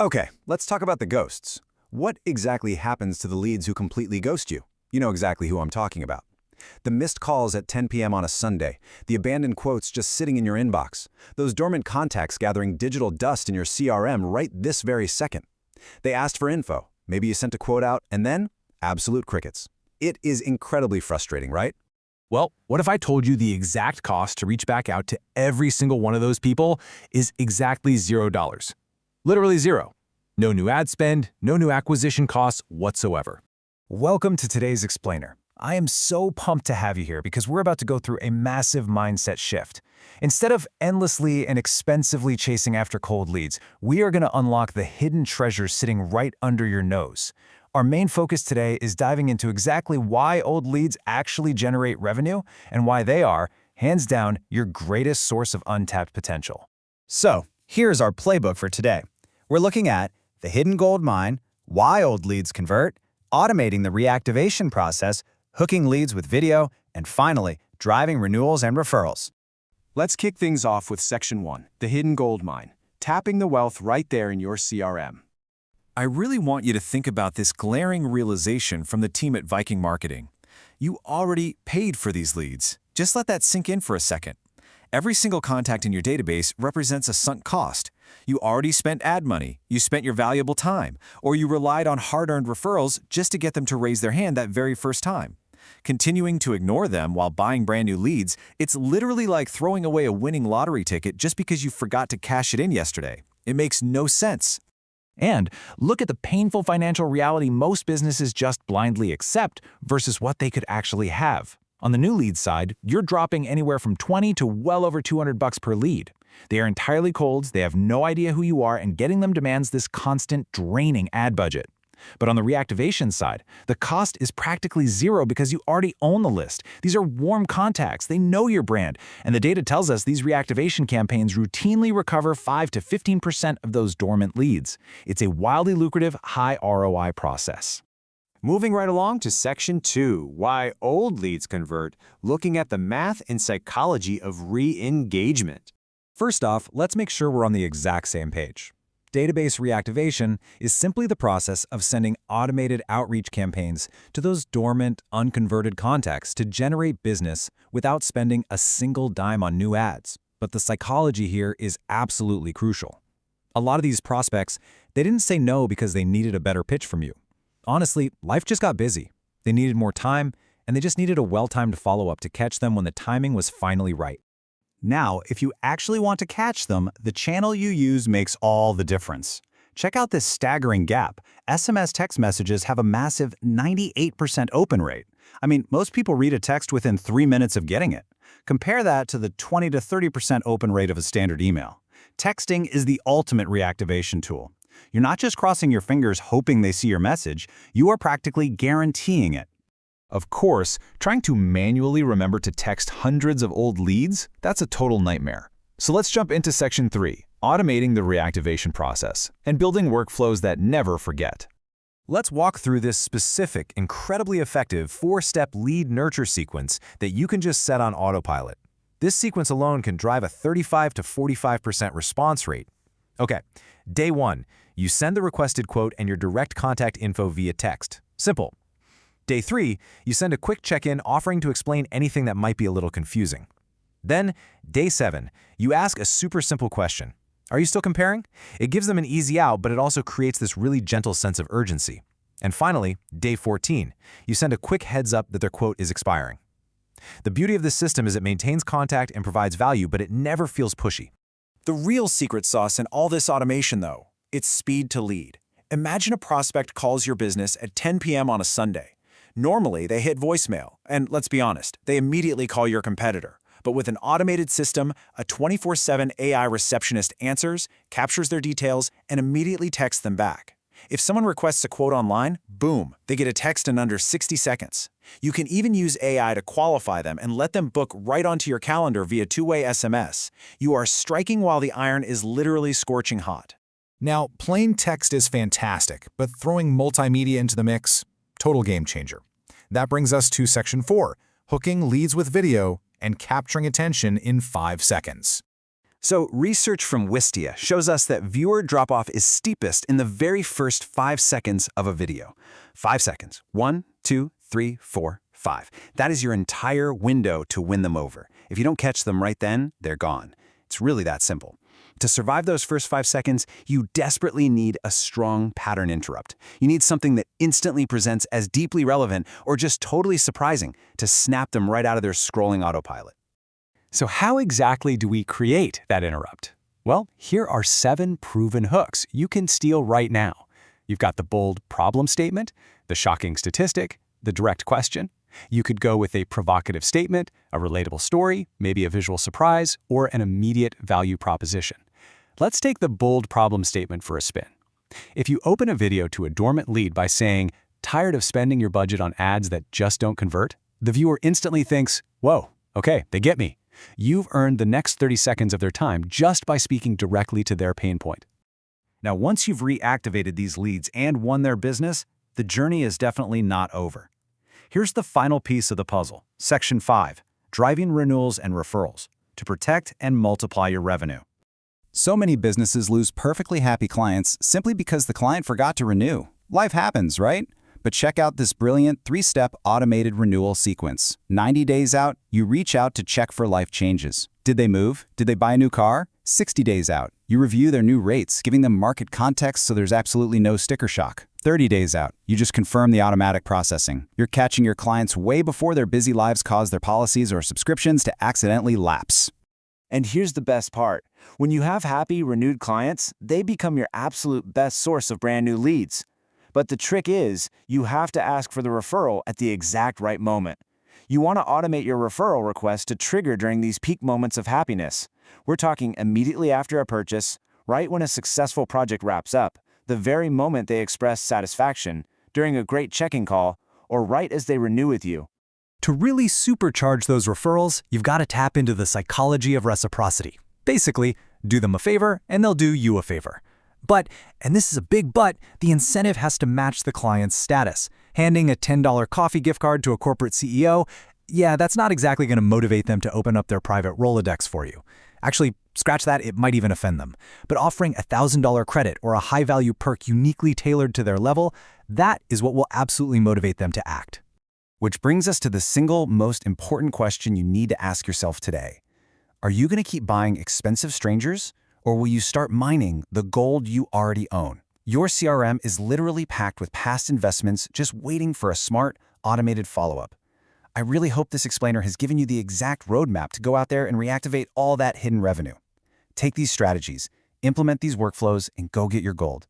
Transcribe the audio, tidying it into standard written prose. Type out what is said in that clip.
Okay, let's talk about the ghosts. What exactly happens to the leads who completely ghost you? You know exactly who I'm talking about. The missed calls at 10 p.m. on a Sunday, the abandoned quotes just sitting in your inbox, those dormant contacts gathering digital dust in your CRM right this very second. They asked for info, maybe you sent a quote out, and then absolute crickets. It is incredibly frustrating, right? Well, what if I told you the exact cost to reach back out to every single one of those people is exactly $0? Literally zero. No new ad spend, no new acquisition costs whatsoever. Welcome to today's Explainer. I am so pumped to have you here because we're about to go through a massive mindset shift. Instead of endlessly and expensively chasing after cold leads, we are going to unlock the hidden treasures sitting right under your nose. Our main focus today is diving into exactly why old leads actually generate revenue and why they are, hands down, your greatest source of untapped potential. So, here's our playbook for today. We're looking at the hidden gold mine, why old leads convert, automating the reactivation process, hooking leads with video, and finally, driving renewals and referrals. Let's kick things off with Section 1, the hidden gold mine, tapping the wealth right there in your CRM. I really want you to think about this glaring realization from the team at Viking Marketing. You already paid for these leads. Just let that sink in for a second. Every single contact in your database represents a sunk cost. You already spent ad money, you spent your valuable time, or you relied on hard-earned referrals just to get them to raise their hand that very first time. Continuing to ignore them while buying brand new leads, it's literally like throwing away a winning lottery ticket just because you forgot to cash it in yesterday. It makes no sense. And look at the painful financial reality most businesses just blindly accept versus what they could actually have. On the new lead side, you're dropping anywhere from 20 to well over $200 per lead. They are entirely colds, they have no idea who you are, and getting them demands this constant, draining ad budget. But on the reactivation side, the cost is practically zero because you already own the list. These are warm contacts, they know your brand, and the data tells us these reactivation campaigns routinely recover 5 to 15% of those dormant leads. It's a wildly lucrative, high ROI process. Moving right along to Section 2, why old leads convert, looking at the math and psychology of re-engagement. First off, let's make sure we're on the exact same page. Database reactivation is simply the process of sending automated outreach campaigns to those dormant, unconverted contacts to generate business without spending a single dime on new ads. But the psychology here is absolutely crucial. A lot of these prospects, they didn't say no because they needed a better pitch from you. Honestly, life just got busy. They needed more time, and they just needed a well-timed follow-up to catch them when the timing was finally right. Now, if you actually want to catch them, the channel you use makes all the difference. Check out this staggering gap. SMS text messages have a massive 98% open rate. I mean, most people read a text within 3 minutes of getting it. Compare that to the 20 to 30% open rate of a standard email. Texting is the ultimate reactivation tool. You're not just crossing your fingers hoping they see your message, you are practically guaranteeing it. Of course, trying to manually remember to text hundreds of old leads, that's a total nightmare. So let's jump into Section 3, automating the reactivation process and building workflows that never forget. Let's walk through this specific, incredibly effective 4-step lead nurture sequence that you can just set on autopilot. This sequence alone can drive a 35 to 45% response rate. Okay, day 1, you send the requested quote and your direct contact info via text. Simple. Day 3, you send a quick check-in offering to explain anything that might be a little confusing. Then, day 7, you ask a super simple question. Are you still comparing? It gives them an easy out, but it also creates this really gentle sense of urgency. And finally, day 14, you send a quick heads up that their quote is expiring. The beauty of this system is it maintains contact and provides value, but it never feels pushy. The real secret sauce in all this automation, though, it's speed to lead. Imagine a prospect calls your business at 10 p.m. on a Sunday. Normally, they hit voicemail, and let's be honest, they immediately call your competitor. But with an automated system, a 24/7 AI receptionist answers, captures their details, and immediately texts them back. If someone requests a quote online, boom, they get a text in under 60 seconds. You can even use AI to qualify them and let them book right onto your calendar via two-way SMS. You are striking while the iron is literally scorching hot. Now, plain text is fantastic, but throwing multimedia into the mix, total game changer. That brings us to Section 4, hooking leads with video and capturing attention in 5 seconds. So research from Wistia shows us that viewer drop-off is steepest in the very first 5 seconds of a video. 5 seconds. 1, 2, 3, 4, 5. That is your entire window to win them over. If you don't catch them right then, they're gone. It's really that simple. To survive those first 5 seconds, you desperately need a strong pattern interrupt. You need something that instantly presents as deeply relevant or just totally surprising to snap them right out of their scrolling autopilot. So how exactly do we create that interrupt? Well, here are 7 proven hooks you can steal right now. You've got the bold problem statement, the shocking statistic, the direct question. You could go with a provocative statement, a relatable story, maybe a visual surprise, or an immediate value proposition. Let's take the bold problem statement for a spin. If you open a video to a dormant lead by saying, "Tired of spending your budget on ads that just don't convert?" the viewer instantly thinks, "Whoa, okay, they get me." You've earned the next 30 seconds of their time just by speaking directly to their pain point. Now, once you've reactivated these leads and won their business, the journey is definitely not over. Here's the final piece of the puzzle, Section 5, Driving Renewals and Referrals, to protect and multiply your revenue. So many businesses lose perfectly happy clients simply because the client forgot to renew. Life happens, right? But check out this brilliant 3-step automated renewal sequence. 90 days out, you reach out to check for life changes. Did they move? Did they buy a new car? 60 days out, you review their new rates, giving them market context so there's absolutely no sticker shock. 30 days out, you just confirm the automatic processing. You're catching your clients way before their busy lives cause their policies or subscriptions to accidentally lapse. And here's the best part. When you have happy, renewed clients, they become your absolute best source of brand new leads. But the trick is, you have to ask for the referral at the exact right moment. You want to automate your referral request to trigger during these peak moments of happiness. We're talking immediately after a purchase, right when a successful project wraps up, the very moment they express satisfaction, during a great check-in call, or right as they renew with you. To really supercharge those referrals, you've got to tap into the psychology of reciprocity. Basically, do them a favor and they'll do you a favor. But, and this is a big but, the incentive has to match the client's status. Handing a $10 coffee gift card to a corporate CEO, yeah, that's not exactly going to motivate them to open up their private Rolodex for you. Actually, scratch that, it might even offend them. But offering a $1,000 credit or a high-value perk uniquely tailored to their level, that is what will absolutely motivate them to act. Which brings us to the single most important question you need to ask yourself today. Are you going to keep buying expensive strangers? Or will you start mining the gold you already own? Your CRM is literally packed with past investments just waiting for a smart, automated follow-up. I really hope this explainer has given you the exact roadmap to go out there and reactivate all that hidden revenue. Take these strategies, implement these workflows, and go get your gold.